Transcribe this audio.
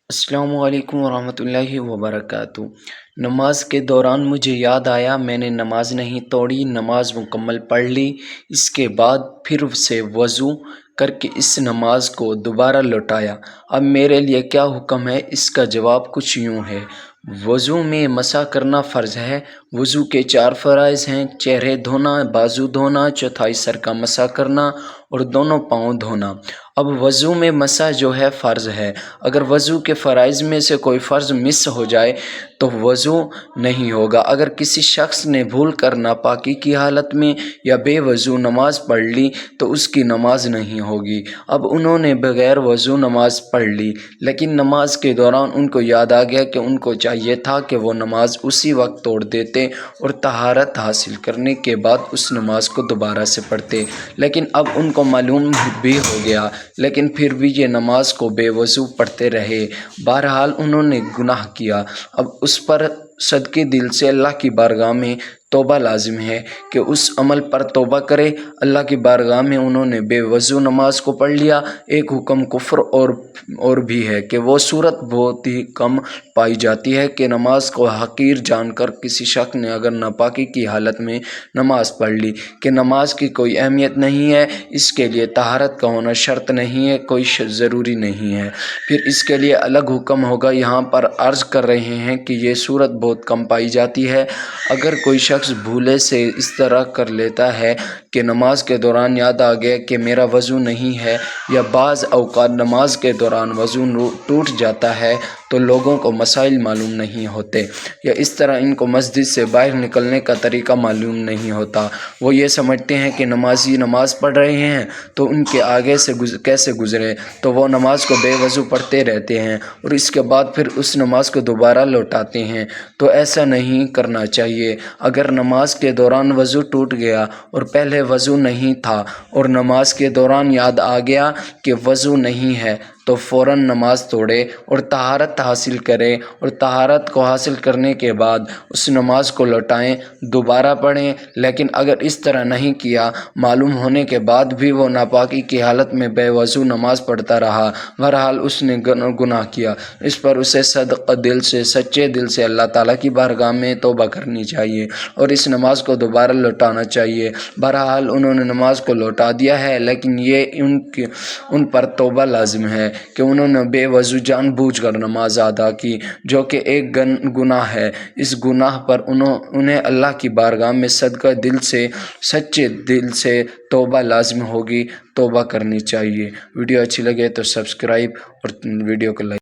السلام علیکم ورحمۃ اللہ وبرکاتہ۔ نماز کے دوران مجھے یاد آیا میں نے نماز نہیں توڑی، نماز مکمل پڑھ لی، اس کے بعد پھر سے وضو کر کے اس نماز کو دوبارہ لوٹایا۔ اب میرے لیے کیا حکم ہے؟ اس کا جواب کچھ یوں ہے۔ وضو میں مسح کرنا فرض ہے۔ وضو کے 4 فرائض ہیں: چہرے دھونا، بازو دھونا، چوتھائی سر کا مسح کرنا اور دونوں پاؤں دھونا۔ اب وضو میں مسح جو ہے فرض ہے۔ اگر وضو کے فرائض میں سے کوئی فرض مس ہو جائے تو وضو نہیں ہوگا۔ اگر کسی شخص نے بھول کر ناپاکی کی حالت میں یا بے وضو نماز پڑھ لی تو اس کی نماز نہیں ہوگی۔ اب انہوں نے بغیر وضو نماز پڑھ لی، لیکن نماز کے دوران ان کو یاد آ گیا کہ ان کو چاہیے تھا کہ وہ نماز اسی وقت توڑ دیتے اور طہارت حاصل کرنے کے بعد اس نماز کو دوبارہ سے پڑھتے، لیکن اب ان کو معلوم بھی ہو گیا، لیکن پھر بھی یہ نماز کو بے وضو پڑھتے رہے۔ بہرحال انہوں نے گناہ کیا۔ اب اس پر صدقے دل سے اللہ کی بارگاہ میں توبہ لازم ہے کہ اس عمل پر توبہ کرے۔ اللہ کی بارگاہ میں انہوں نے بے وضو نماز کو پڑھ لیا۔ ایک حکم کفر اور بھی ہے کہ وہ صورت بہت ہی کم پائی جاتی ہے کہ نماز کو حقیر جان کر کسی شخص نے اگر ناپاکی کی حالت میں نماز پڑھ لی کہ نماز کی کوئی اہمیت نہیں ہے، اس کے لیے طہارت کا ہونا شرط نہیں ہے، کوئی ضروری نہیں ہے، پھر اس کے لیے الگ حکم ہوگا۔ یہاں پر عرض کر رہے ہیں کہ یہ صورت بہت کم پائی جاتی ہے۔ اگر کوئی شخص بھولے سے اس طرح کر لیتا ہے کہ نماز کے دوران یاد آ گیا کہ میرا وضو نہیں ہے، یا بعض اوقات نماز کے دوران وضو ٹوٹ جاتا ہے تو لوگوں کو مسائل معلوم نہیں ہوتے، یا اس طرح ان کو مسجد سے باہر نکلنے کا طریقہ معلوم نہیں ہوتا، وہ یہ سمجھتے ہیں کہ نمازی نماز پڑھ رہے ہیں تو ان کے آگے سے کیسے گزرے، تو وہ نماز کو بے وضو پڑھتے رہتے ہیں اور اس کے بعد پھر اس نماز کو دوبارہ لوٹاتے ہیں، تو ایسا نہیں کرنا چاہیے۔ اگر نماز کے دوران وضو ٹوٹ گیا اور پہلے وضو نہیں تھا اور نماز کے دوران یاد آ گیا کہ وضو نہیں ہے تو فوراً نماز توڑے اور طہارت حاصل کرے، اور طہارت کو حاصل کرنے کے بعد اس نماز کو لوٹائیں، دوبارہ پڑھیں۔ لیکن اگر اس طرح نہیں کیا، معلوم ہونے کے بعد بھی وہ ناپاکی کی حالت میں بے وضو نماز پڑھتا رہا، بہرحال اس نے گناہ کیا۔ اس پر اسے صدقہ دل سے، سچے دل سے اللہ تعالیٰ کی بارگاہ میں توبہ کرنی چاہیے اور اس نماز کو دوبارہ لوٹانا چاہیے۔ بہرحال انہوں نے نماز کو لوٹا دیا ہے، لیکن یہ ان پر توبہ لازم ہے کہ انہوں نے بے وضو جان بوجھ کر نماز ادا کی، جو کہ ایک گناہ ہے۔ اس گناہ پر انہیں اللہ کی بارگاہ میں صدقہ دل سے، سچے دل سے توبہ لازم ہوگی، توبہ کرنی چاہیے۔ ویڈیو اچھی لگے تو سبسکرائب اور ویڈیو کو لائک